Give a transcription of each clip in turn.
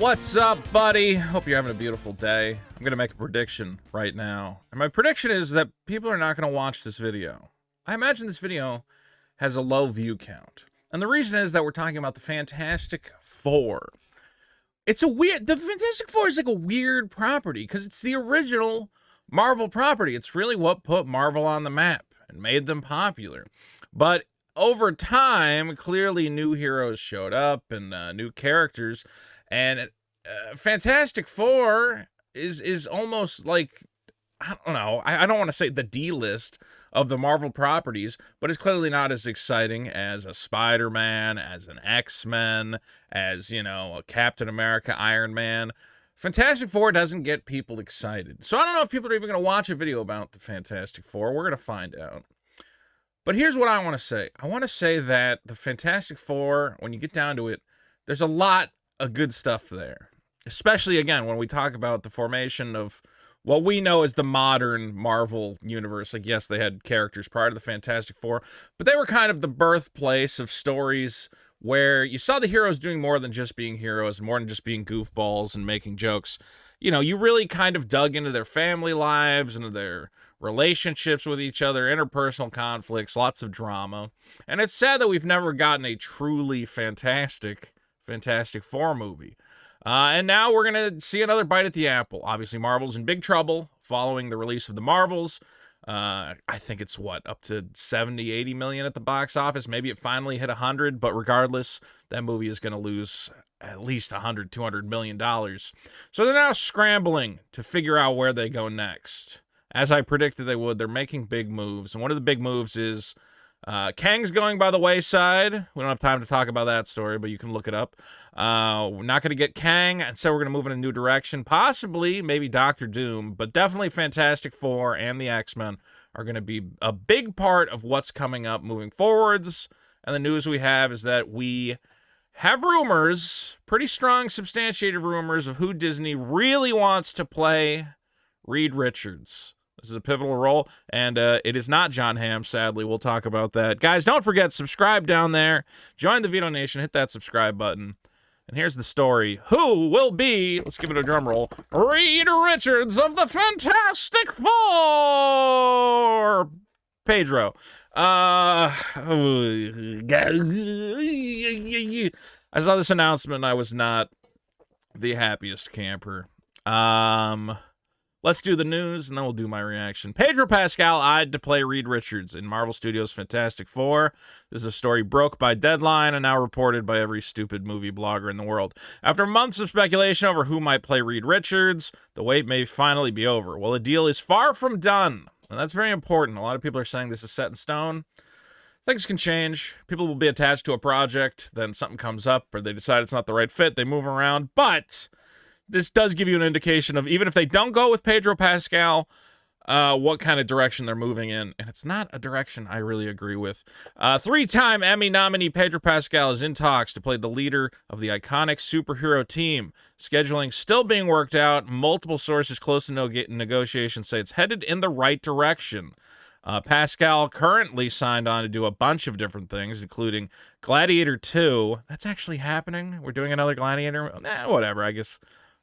What's up, buddy? Hope you're having a beautiful day. I'm going to make a prediction right now. And my prediction is that people are not going to watch this video. I imagine this video has a low view count. And the reason is that we're talking about the Fantastic Four. The Fantastic Four is like a weird property because it's the original Marvel property. It's really what put Marvel on the map and made them popular. But over time, clearly new heroes showed up and new characters. And Fantastic Four is almost like, I don't know, I don't want to say the D-list of the Marvel properties, but it's clearly not as exciting as a Spider-Man, as an X-Men, as, a Captain America, Iron Man. Fantastic Four doesn't get people excited. So I don't know if people are even going to watch a video about the Fantastic Four. We're going to find out. But here's what I want to say. I want to say that the Fantastic Four, when you get down to it, there's a lot of good stuff there. Especially, again, when we talk about the formation of what we know as the modern Marvel universe. Like, yes, they had characters prior to the Fantastic Four, but they were kind of the birthplace of stories where you saw the heroes doing more than just being heroes, more than just being goofballs and making jokes. You really kind of dug into their family lives, into their relationships with each other, interpersonal conflicts, lots of drama. And it's sad that we've never gotten a truly Fantastic Four movie. And now we're going to see another bite at the apple. Obviously, Marvel's in big trouble following the release of the Marvels. I think it's, up to 70, 80 million at the box office. Maybe it finally hit 100, but regardless, that movie is going to lose at least 100, 200 million dollars. So they're now scrambling to figure out where they go next. As I predicted they would, they're making big moves. And one of the big moves is Kang's going by the wayside. We don't have time to talk about that story, but you can look it up. We're not going to get Kang, and so we're going to move in a new direction. Possibly, maybe Doctor Doom, but definitely Fantastic Four and the X-Men are going to be a big part of what's coming up moving forwards. And the news we have is that we have rumors, pretty strong substantiated rumors, of who Disney really wants to play Reed Richards. This is a pivotal role, and it is not John Hamm, sadly. We'll talk about that. Guys, don't forget, subscribe down there. Join the Vito Nation. Hit that subscribe button. And here's the story. Who will be, let's give it a drum roll, Reed Richards of the Fantastic Four? Pedro. I saw this announcement, and I was not the happiest camper. Let's do the news, and then we'll do my reaction. Pedro Pascal eyed to play Reed Richards in Marvel Studios' Fantastic Four. This is a story broke by Deadline and now reported by every stupid movie blogger in the world. After months of speculation over who might play Reed Richards, the wait may finally be over. Well, the deal is far from done, and that's very important. A lot of people are saying this is set in stone. Things can change. People will be attached to a project, then something comes up, or they decide it's not the right fit, they move around, but this does give you an indication of, even if they don't go with Pedro Pascal, what kind of direction they're moving in. And it's not a direction I really agree with. Three-time Emmy nominee Pedro Pascal is in talks to play the leader of the iconic superhero team. Scheduling still being worked out. Multiple sources close to negotiations say it's headed in the right direction. Pascal currently signed on to do a bunch of different things, including Gladiator 2. That's actually happening? We're doing another Gladiator? Whatever, I guess.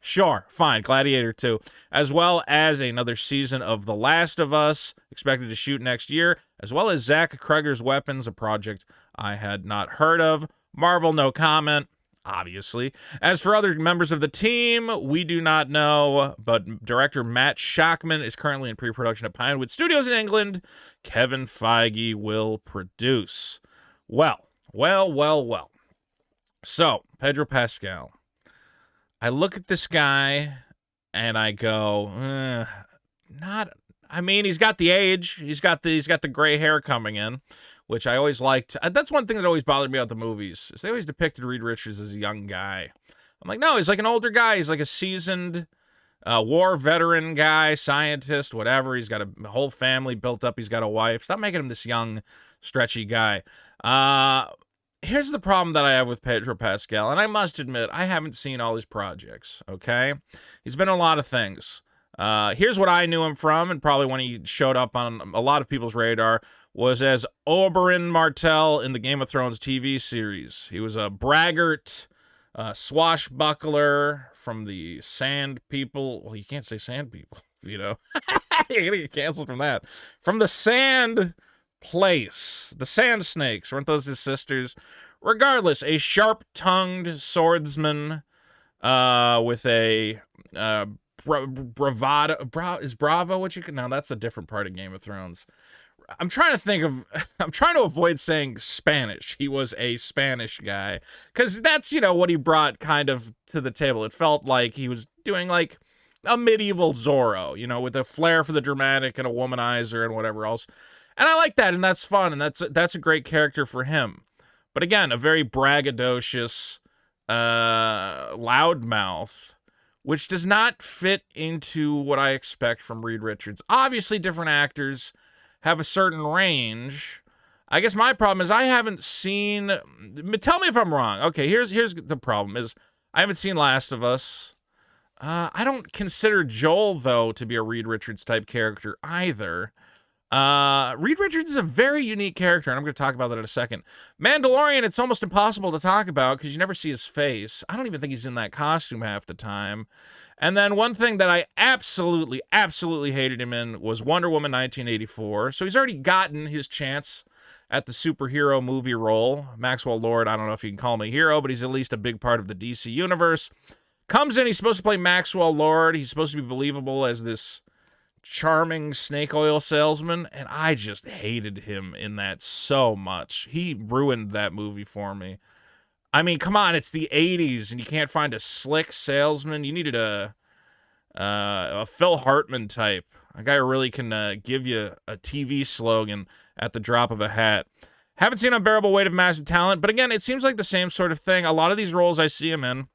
Sure, fine, Gladiator 2, as well as another season of The Last of Us, expected to shoot next year, as well as Zach Kreger's Weapons, a project I had not heard of. Marvel, no comment, obviously. As for other members of the team, we do not know, but director Matt Shakman is currently in pre-production at Pinewood Studios in England. Kevin Feige will produce. Well. So, Pedro Pascal. I look at this guy and I go, he's got the age. He's got the gray hair coming in, which I always liked. That's one thing that always bothered me about the movies, is they always depicted Reed Richards as a young guy. I'm like, no, he's like an older guy. He's like a seasoned war veteran guy, scientist, whatever. He's got a whole family built up. He's got a wife. Stop making him this young, stretchy guy. Here's the problem that I have with Pedro Pascal, and I must admit, I haven't seen all his projects, okay? He's been in a lot of things. Here's what I knew him from, and probably when he showed up on a lot of people's radar, was as Oberyn Martell in the Game of Thrones TV series. He was a braggart, swashbuckler, from the Sand People. Well, you can't say Sand People, you know. You're gonna get canceled from that. From the Sand Place, the Sand Snakes. Weren't those his sisters? Regardless, a sharp-tongued swordsman with a bravado. Is Bravo what you can? No, that's a different part of Game of Thrones. I'm trying to avoid saying Spanish. He was a Spanish guy, because that's, what he brought kind of to the table. It felt like he was doing like a medieval Zorro, with a flair for the dramatic and a womanizer and whatever else. And I like that, and that's fun, and that's a great character for him. But again, a very braggadocious, loudmouth, which does not fit into what I expect from Reed Richards. Obviously, different actors have a certain range. I guess my problem is I haven't seen... Tell me if I'm wrong. Okay, here's the problem is I haven't seen Last of Us. I don't consider Joel, though, to be a Reed Richards type character either. Reed Richards is a very unique character, and I'm going to talk about that in a second. Mandalorian, it's almost impossible to talk about because you never see his face. I don't even think he's in that costume half the time. And then one thing that I absolutely hated him in was Wonder Woman 1984. So he's already gotten his chance at the superhero movie role. Maxwell Lord, I don't know if you can call him a hero, but he's at least a big part of the DC universe. Comes in, he's supposed to play Maxwell Lord. He's supposed to be believable as this charming snake oil salesman, and I just hated him in that so much. He ruined that movie for me. I mean, come on, it's the 80s, and you can't find a slick salesman. You needed a Phil Hartman type, a guy who really can give you a TV slogan at the drop of a hat. Haven't seen Unbearable Weight of Massive Talent, but again, it seems like the same sort of thing. A lot of these roles I see him in,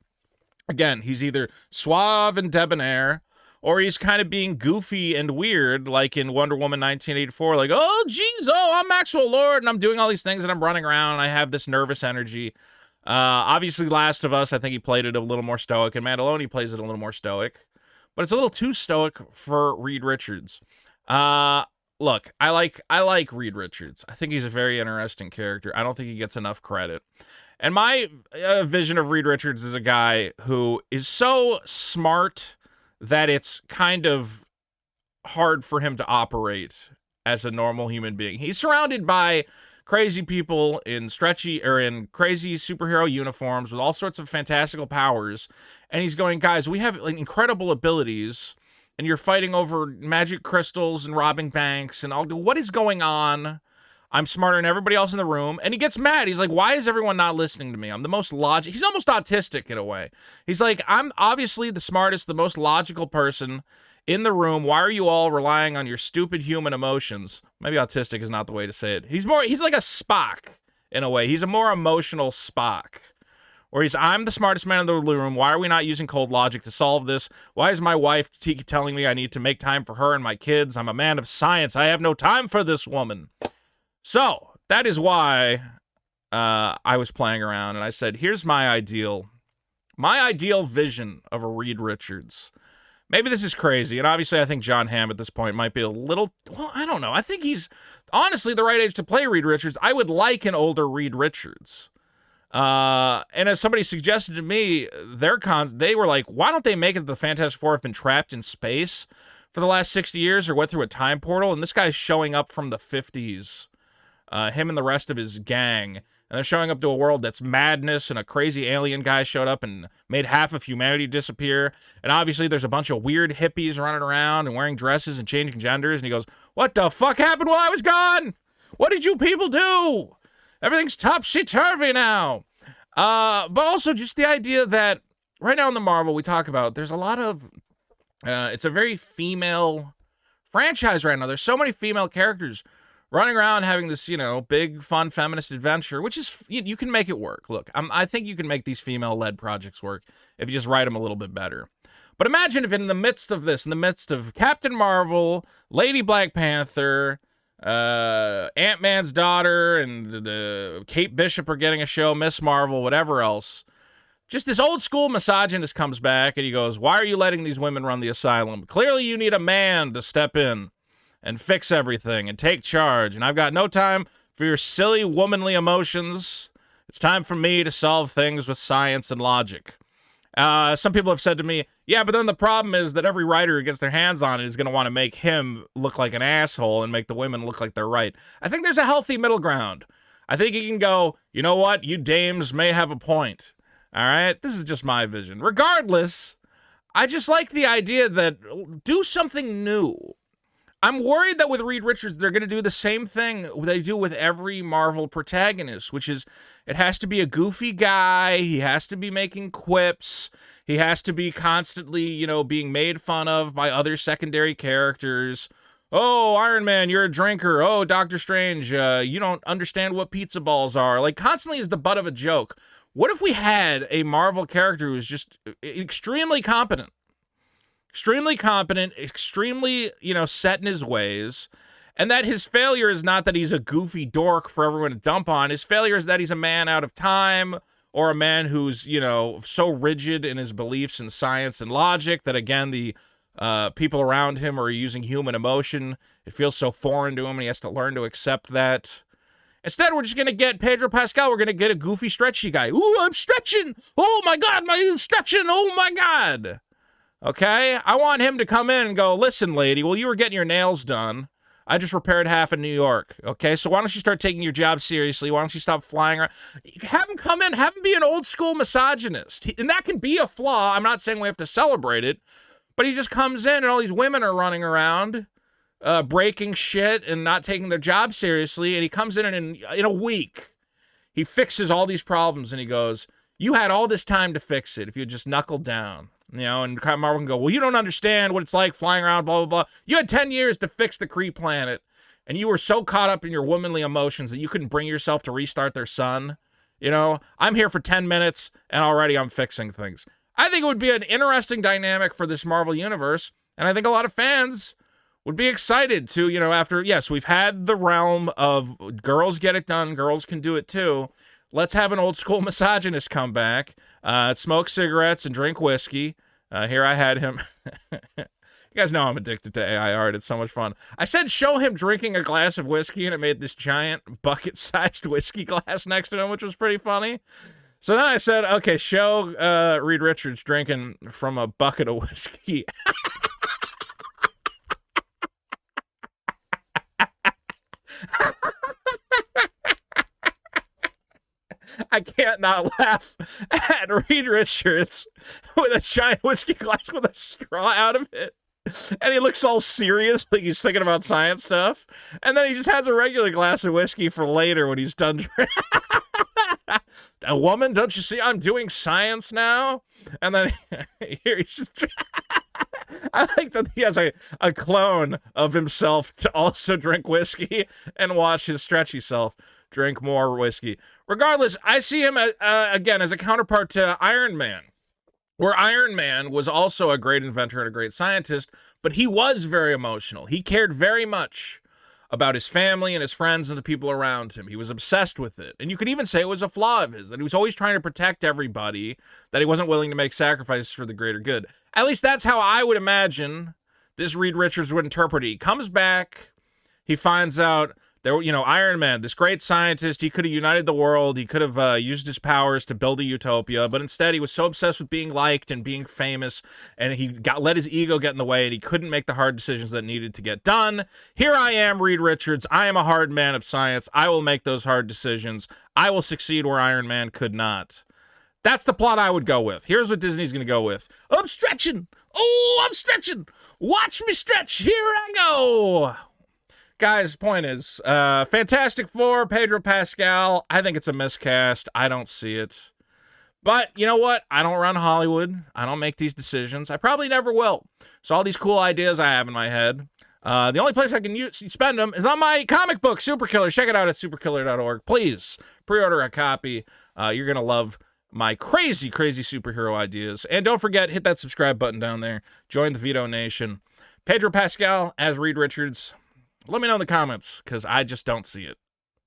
again, he's either suave and debonair, or he's kind of being goofy and weird, like in Wonder Woman 1984, like, oh, geez, I'm Maxwell Lord, and I'm doing all these things, and I'm running around, and I have this nervous energy. Obviously, Last of Us, I think he played it a little more stoic, and Mandalorian, he plays it a little more stoic. But it's a little too stoic for Reed Richards. Look, I like Reed Richards. I think he's a very interesting character. I don't think he gets enough credit. And my vision of Reed Richards is a guy who is so smart that it's kind of hard for him to operate as a normal human being. He's surrounded by crazy people in crazy superhero uniforms with all sorts of fantastical powers, and he's going, guys, we have incredible abilities, and you're fighting over magic crystals and robbing banks, and what is going on? I'm smarter than everybody else in the room. And he gets mad. He's like, why is everyone not listening to me? I'm the most logical. He's almost autistic in a way. He's like, I'm obviously the smartest, the most logical person in the room. Why are you all relying on your stupid human emotions? Maybe autistic is not the way to say it. He's like a Spock in a way. He's a more emotional Spock. Where I'm the smartest man in the room. Why are we not using cold logic to solve this? Why is my wife keep telling me I need to make time for her and my kids? I'm a man of science. I have no time for this woman. So, that is why I was playing around, and I said, here's my ideal vision of a Reed Richards. Maybe this is crazy, and obviously I think John Hamm at this point might be a little, well, I don't know. I think he's honestly the right age to play Reed Richards. I would like an older Reed Richards. And as somebody suggested to me, they were like, why don't they make it that the Fantastic Four have been trapped in space for the last 60 years or went through a time portal, and this guy's showing up from the 50s. Him and the rest of his gang, and they're showing up to a world that's madness, and a crazy alien guy showed up and made half of humanity disappear, and obviously there's a bunch of weird hippies running around and wearing dresses and changing genders, and he goes, what the fuck happened while I was gone? What did you people do? Everything's topsy-turvy now. But also just the idea that right now in the Marvel we talk about, there's a lot of, it's a very female franchise right now. There's so many female characters running around having this, big, fun, feminist adventure, which is, you can make it work. Look, I think you can make these female-led projects work if you just write them a little bit better. But imagine if in the midst of this, in the midst of Captain Marvel, Lady Black Panther, Ant-Man's daughter, and the Kate Bishop are getting a show, Miss Marvel, whatever else, just this old-school misogynist comes back, and he goes, why are you letting these women run the asylum? Clearly you need a man to step in and fix everything and take charge, and I've got no time for your silly womanly emotions. It's time for me to solve things with science and logic. Some people have said to me, yeah, but then the problem is that every writer who gets their hands on it is going to want to make him look like an asshole and make the women look like they're right. I think there's a healthy middle ground. I think he can go, you know what? You dames may have a point. All right? This is just my vision. Regardless, I just like the idea that do something new. I'm worried that with Reed Richards, they're going to do the same thing they do with every Marvel protagonist, which is it has to be a goofy guy. He has to be making quips. He has to be constantly, being made fun of by other secondary characters. Oh, Iron Man, you're a drinker. Oh, Doctor Strange, you don't understand what pizza balls are. Like, constantly is the butt of a joke. What if we had a Marvel character who's just extremely competent? Extremely, set in his ways, and that his failure is not that he's a goofy dork for everyone to dump on. His failure is that he's a man out of time, or a man who's, so rigid in his beliefs in science and logic that, again, the people around him are using human emotion. It feels so foreign to him, and he has to learn to accept that. Instead, we're just going to get Pedro Pascal. We're going to get a goofy, stretchy guy. Ooh, I'm stretching. Oh, my God, I'm stretching. Oh, my God. Okay? I want him to come in and go, listen, lady, well, you were getting your nails done. I just repaired half in New York. Okay? So why don't you start taking your job seriously? Why don't you stop flying around? Have him come in. Have him be an old school misogynist. And that can be a flaw. I'm not saying we have to celebrate it. But he just comes in and all these women are running around, breaking shit and not taking their job seriously. And he comes in and in a week, he fixes all these problems and he goes, you had all this time to fix it if you had just knuckled down. And Marvel can go, well, you don't understand what it's like flying around, blah, blah, blah. You had 10 years to fix the Kree planet, and you were so caught up in your womanly emotions that you couldn't bring yourself to restart their sun. I'm here for 10 minutes, and already I'm fixing things. I think it would be an interesting dynamic for this Marvel universe, and I think a lot of fans would be excited to, after, yes, we've had the realm of girls get it done, girls can do it too. Let's have an old school misogynist come back, smoke cigarettes and drink whiskey. Here I had him. You guys know I'm addicted to AI art. It's so much fun. I said show him drinking a glass of whiskey, and it made this giant bucket-sized whiskey glass next to him, which was pretty funny. So then I said, okay, show Reed Richards drinking from a bucket of whiskey. I can't not laugh at Reed Richards with a giant whiskey glass with a straw out of it. And he looks all serious, like he's thinking about science stuff. And then he just has a regular glass of whiskey for later when he's done drinking. A woman, don't you see I'm doing science now? And then here he's just... I like that he has a clone of himself to also drink whiskey and watch his stretchy self drink more whiskey. Regardless, I see him, again, as a counterpart to Iron Man, where Iron Man was also a great inventor and a great scientist, but he was very emotional. He cared very much about his family and his friends and the people around him. He was obsessed with it. And you could even say it was a flaw of his, that he was always trying to protect everybody, that he wasn't willing to make sacrifices for the greater good. At least that's how I would imagine this Reed Richards would interpret it. He comes back, he finds out there, Iron Man, this great scientist, he could have united the world, he could have used his powers to build a utopia, but instead he was so obsessed with being liked and being famous, and he let his ego get in the way, and he couldn't make the hard decisions that needed to get done. Here I am, Reed Richards. I am a hard man of science. I will make those hard decisions. I will succeed where Iron Man could not. That's the plot I would go with. Here's what Disney's going to go with. I'm stretching. Oh, I'm stretching. Watch me stretch. Here I go. Guys, point is, Fantastic Four, Pedro Pascal, I think it's a miscast. I don't see it. But you know what? I don't run Hollywood. I don't make these decisions. I probably never will. So all these cool ideas I have in my head, the only place I can spend them is on my comic book, Superkiller. Check it out at superkiller.org. Please pre-order a copy. You're going to love my crazy, crazy superhero ideas. And don't forget, hit that subscribe button down there. Join the Vito Nation. Pedro Pascal as Reed Richards. Let me know in the comments, because I just don't see it.